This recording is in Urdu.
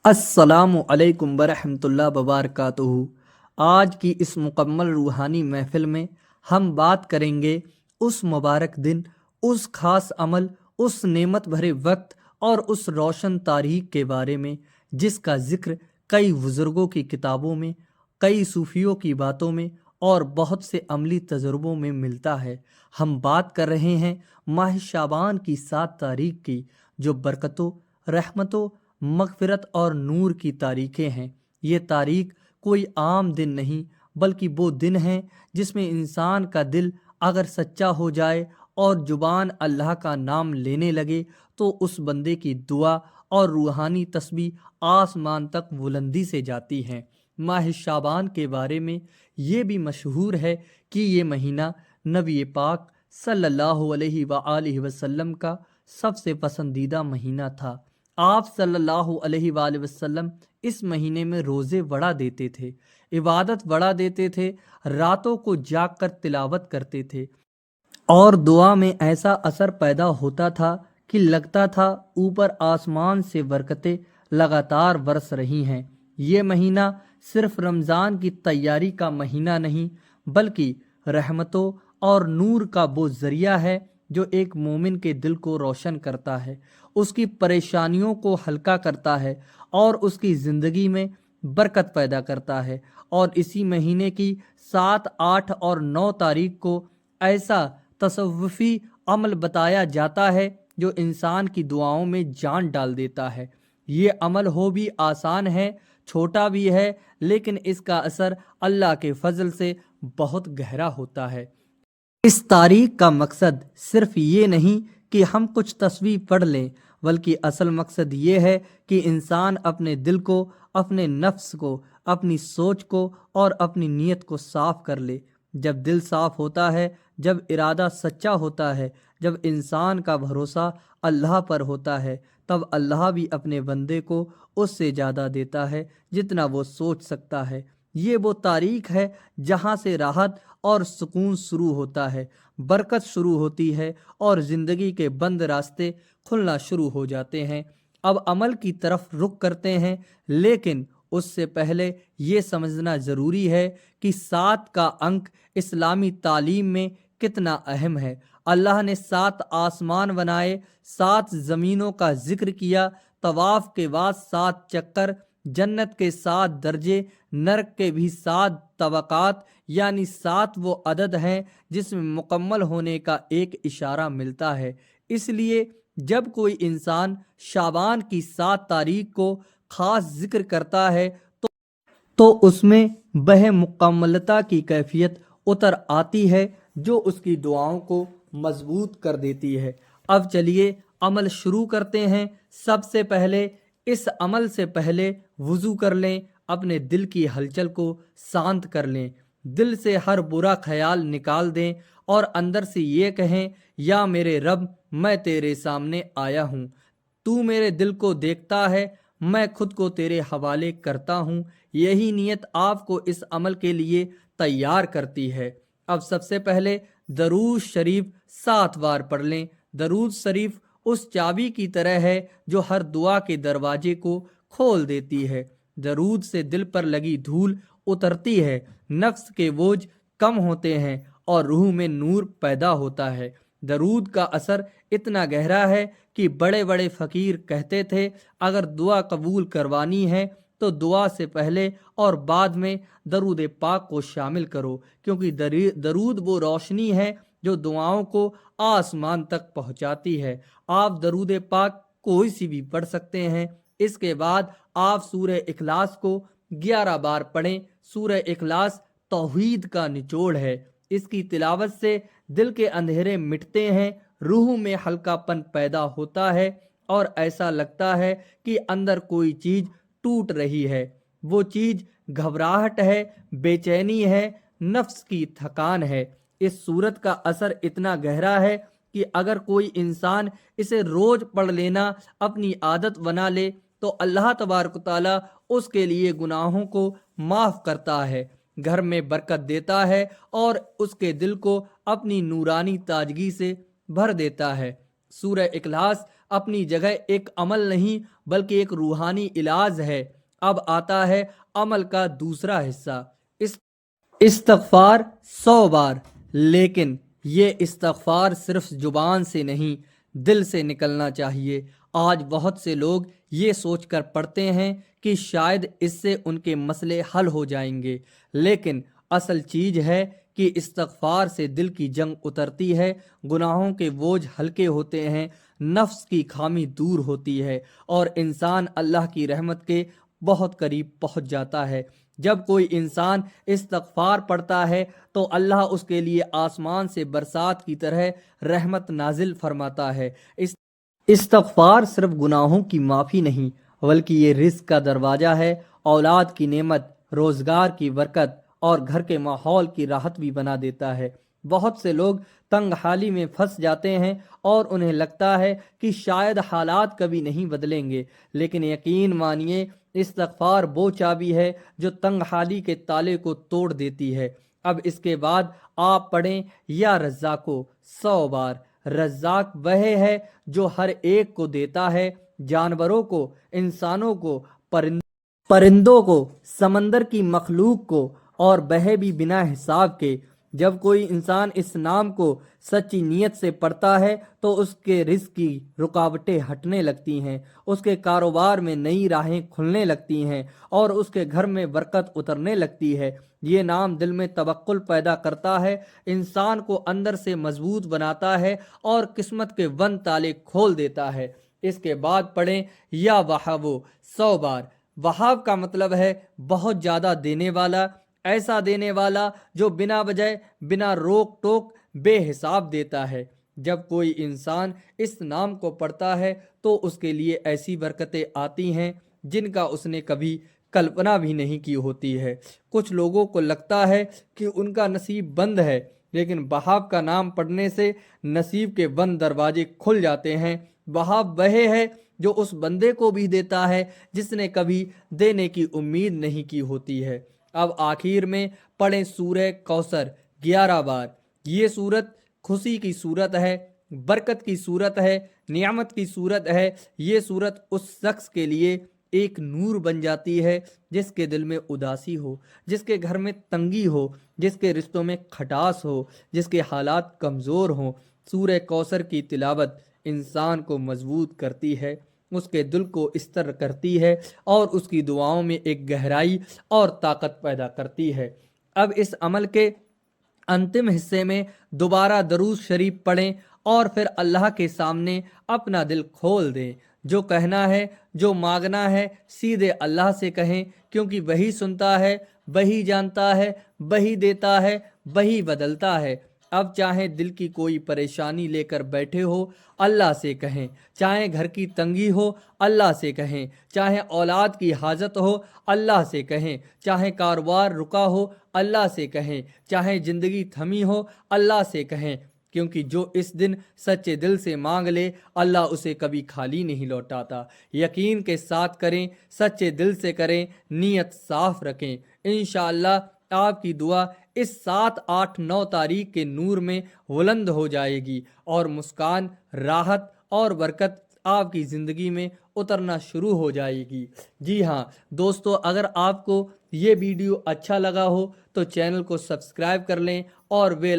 السلام علیکم ورحمۃ اللہ وبرکاتہ۔ آج کی اس مکمل روحانی محفل میں ہم بات کریں گے اس مبارک دن، اس خاص عمل، اس نعمت بھرے وقت اور اس روشن تاریخ کے بارے میں جس کا ذکر کئی بزرگوں کی کتابوں میں، کئی صوفیوں کی باتوں میں اور بہت سے عملی تجربوں میں ملتا ہے۔ ہم بات کر رہے ہیں ماہ شعبان کی 7 تاریخ کی، جو برکتوں، رحمتوں، مغفرت اور نور کی تاریخیں ہیں۔ یہ تاریخ کوئی عام دن نہیں، بلکہ وہ دن ہے جس میں انسان کا دل اگر سچا ہو جائے اور زبان اللہ کا نام لینے لگے تو اس بندے کی دعا اور روحانی تسبیح آسمان تک بلندی سے جاتی ہیں۔ ماہ شعبان کے بارے میں یہ بھی مشہور ہے کہ یہ مہینہ نبی پاک صلی اللہ علیہ وآلہ وسلم کا سب سے پسندیدہ مہینہ تھا۔ آپ صلی اللہ علیہ وآلہ وسلم اس مہینے میں روزے بڑھا دیتے تھے، عبادت بڑھا دیتے تھے، راتوں کو جاگ کر تلاوت کرتے تھے اور دعا میں ایسا اثر پیدا ہوتا تھا کہ لگتا تھا اوپر آسمان سے برکتیں لگاتار برس رہی ہیں۔ یہ مہینہ صرف رمضان کی تیاری کا مہینہ نہیں، بلکہ رحمتوں اور نور کا وہ ذریعہ ہے جو ایک مومن کے دل کو روشن کرتا ہے، اس کی پریشانیوں کو ہلکا کرتا ہے اور اس کی زندگی میں برکت پیدا کرتا ہے۔ اور اسی مہینے کی 7، 8 اور 9 تاریخ کو ایسا تصوفی عمل بتایا جاتا ہے جو انسان کی دعاؤں میں جان ڈال دیتا ہے۔ یہ عمل ہو بھی آسان ہے، چھوٹا بھی ہے، لیکن اس کا اثر اللہ کے فضل سے بہت گہرا ہوتا ہے۔ اس تاریخ کا مقصد صرف یہ نہیں کہ ہم کچھ تصویر پڑھ لیں، بلکہ اصل مقصد یہ ہے کہ انسان اپنے دل کو، اپنے نفس کو، اپنی سوچ کو اور اپنی نیت کو صاف کر لے۔ جب دل صاف ہوتا ہے، جب ارادہ سچا ہوتا ہے، جب انسان کا بھروسہ اللہ پر ہوتا ہے، تب اللہ بھی اپنے بندے کو اس سے زیادہ دیتا ہے جتنا وہ سوچ سکتا ہے۔ یہ وہ تاریخ ہے جہاں سے راحت اور سکون شروع ہوتا ہے، برکت شروع ہوتی ہے اور زندگی کے بند راستے کھلنا شروع ہو جاتے ہیں۔ اب عمل کی طرف رخ کرتے ہیں، لیکن اس سے پہلے یہ سمجھنا ضروری ہے کہ 7 کا انک اسلامی تعلیم میں کتنا اہم ہے۔ اللہ نے 7 آسمان بنائے، 7 زمینوں کا ذکر کیا، طواف کے بعد 7 چکر، جنت کے 7 درجے، نرک کے بھی 7 طبقات، یعنی 7 وہ عدد ہیں جس میں مکمل ہونے کا ایک اشارہ ملتا ہے۔ اس لیے جب کوئی انسان شعبان کی 7 تاریخ کو خاص ذکر کرتا ہے تو اس میں بہ مکملتا کی کیفیت اتر آتی ہے جو اس کی دعاؤں کو مضبوط کر دیتی ہے۔ اب چلیے عمل شروع کرتے ہیں۔ سب سے پہلے اس عمل سے پہلے وضو کر لیں، اپنے دل کی ہلچل کو شانت کر لیں، دل سے ہر برا خیال نکال دیں اور اندر سے یہ کہیں، یا میرے رب، میں تیرے سامنے آیا ہوں، تو میرے دل کو دیکھتا ہے، میں خود کو تیرے حوالے کرتا ہوں۔ یہی نیت آپ کو اس عمل کے لیے تیار کرتی ہے۔ اب سب سے پہلے درود شریف 7 بار پڑھ لیں۔ درود شریف اس چابی کی طرح ہے جو ہر دعا کے دروازے کو کھول دیتی ہے۔ درود سے دل پر لگی دھول اترتی ہے، نفس کے بوجھ کم ہوتے ہیں اور روح میں نور پیدا ہوتا ہے۔ درود کا اثر اتنا گہرا ہے کہ بڑے بڑے فقیر کہتے تھے، اگر دعا قبول کروانی ہے تو دعا سے پہلے اور بعد میں درود پاک کو شامل کرو، کیونکہ درود وہ روشنی ہے جو دعاؤں کو آسمان تک پہنچاتی ہے۔ آپ درود پاک کوئی سی بھی پڑھ سکتے ہیں۔ اس کے بعد آپ سورہ اخلاص کو 11 بار پڑھیں۔ سورہ اخلاص توحید کا نچوڑ ہے۔ اس کی تلاوت سے دل کے اندھیرے مٹتے ہیں، روح میں ہلکا پن پیدا ہوتا ہے اور ایسا لگتا ہے کہ اندر کوئی چیز ٹوٹ رہی ہے۔ وہ چیز گھبراہٹ ہے، بے چینی ہے، نفس کی تھکان ہے۔ اس صورت کا اثر اتنا گہرا ہے کہ اگر کوئی انسان اسے روز پڑھ لینا اپنی عادت بنا لے تو اللہ تبارک و تعالیٰ اس کے لیے گناہوں کو معاف کرتا ہے، گھر میں برکت دیتا ہے اور اس کے دل کو اپنی نورانی تازگی سے بھر دیتا ہے۔ سورہ اخلاص اپنی جگہ ایک عمل نہیں بلکہ ایک روحانی علاج ہے۔ اب آتا ہے عمل کا دوسرا حصہ، استغفار 100 بار۔ لیکن یہ استغفار صرف زبان سے نہیں، دل سے نکلنا چاہیے۔ آج بہت سے لوگ یہ سوچ کر پڑھتے ہیں کہ شاید اس سے ان کے مسئلے حل ہو جائیں گے، لیکن اصل چیز ہے کہ استغفار سے دل کی جنگ اترتی ہے، گناہوں کے بوجھ ہلکے ہوتے ہیں، نفس کی خامی دور ہوتی ہے اور انسان اللہ کی رحمت کے بہت قریب پہنچ جاتا ہے۔ جب کوئی انسان استغفار پڑھتا ہے تو اللہ اس کے لیے آسمان سے برسات کی طرح رحمت نازل فرماتا ہے۔ استغفار صرف گناہوں کی معافی نہیں بلکہ یہ رزق کا دروازہ ہے، اولاد کی نعمت، روزگار کی برکت اور گھر کے ماحول کی راحت بھی بنا دیتا ہے۔ بہت سے لوگ تنگ حالی میں پھنس جاتے ہیں اور انہیں لگتا ہے کہ شاید حالات کبھی نہیں بدلیں گے، لیکن یقین مانیے استغفار وہ چابی ہے جو تنگ حالی کے تالے کو توڑ دیتی ہے۔ اب اس کے بعد آپ پڑھیں یا رزاقو 100 بار۔ رزاق وہ ہے جو ہر ایک کو دیتا ہے، جانوروں کو، انسانوں کو، پرندوں کو، سمندر کی مخلوق کو، اور بہے بھی بنا حساب کے۔ جب کوئی انسان اس نام کو سچی نیت سے پڑھتا ہے تو اس کے رزق کی رکاوٹیں ہٹنے لگتی ہیں، اس کے کاروبار میں نئی راہیں کھلنے لگتی ہیں اور اس کے گھر میں برکت اترنے لگتی ہے۔ یہ نام دل میں توکل پیدا کرتا ہے، انسان کو اندر سے مضبوط بناتا ہے اور قسمت کے بند تالے کھول دیتا ہے۔ اس کے بعد پڑھیں یا وہابو 100 بار۔ وہاب کا مطلب ہے بہت زیادہ دینے والا، ایسا دینے والا جو بنا وجہ، بنا روک ٹوک، بے حساب دیتا ہے۔ جب کوئی انسان اس نام کو پڑھتا ہے تو اس کے لیے ایسی برکتیں آتی ہیں جن کا اس نے کبھی کلپنا بھی نہیں کی ہوتی ہے۔ کچھ لوگوں کو لگتا ہے کہ ان کا نصیب بند ہے، لیکن وہاب کا نام پڑھنے سے نصیب کے بند دروازے کھل جاتے ہیں۔ وہاب وہ ہے جو اس بندے کو بھی دیتا ہے جس نے کبھی دینے کی امید نہیں کی ہوتی ہے۔ اب آخر میں پڑھیں سورہ کوثر 11 بار۔ یہ سورت خوشی کی صورت ہے، برکت کی صورت ہے، نعمت کی صورت ہے۔ یہ صورت اس شخص کے لیے ایک نور بن جاتی ہے جس کے دل میں اداسی ہو، جس کے گھر میں تنگی ہو، جس کے رشتوں میں کھٹاس ہو، جس کے حالات کمزور ہوں۔ سورہ کوثر کی تلاوت انسان کو مضبوط کرتی ہے، اس کے دل کو استر کرتی ہے اور اس کی دعاؤں میں ایک گہرائی اور طاقت پیدا کرتی ہے۔ اب اس عمل کے انتم حصے میں دوبارہ درود شریف پڑھیں اور پھر اللہ کے سامنے اپنا دل کھول دیں۔ جو کہنا ہے، جو مانگنا ہے، سیدھے اللہ سے کہیں، کیونکہ وہی سنتا ہے، وہی جانتا ہے، وہی دیتا ہے، وہی بدلتا ہے۔ اب چاہے دل کی کوئی پریشانی لے کر بیٹھے ہو، اللہ سے کہیں، چاہے گھر کی تنگی ہو، اللہ سے کہیں، چاہے اولاد کی حاجت ہو، اللہ سے کہیں، چاہے کاروبار رکا ہو، اللہ سے کہیں، چاہے زندگی تھمی ہو، اللہ سے کہیں، کیونکہ جو اس دن سچے دل سے مانگ لے اللہ اسے کبھی خالی نہیں لوٹاتا۔ یقین کے ساتھ کریں، سچے دل سے کریں، نیت صاف رکھیں، انشاءاللہ آپ کی دعا اس 7، 8، 9 تاریخ کے نور میں بلند ہو جائے گی اور مسکان، راحت اور برکت آپ کی زندگی میں اترنا شروع ہو جائے گی۔ جی ہاں دوستو، اگر آپ کو یہ ویڈیو اچھا لگا ہو تو چینل کو سبسکرائب کر لیں اور بیل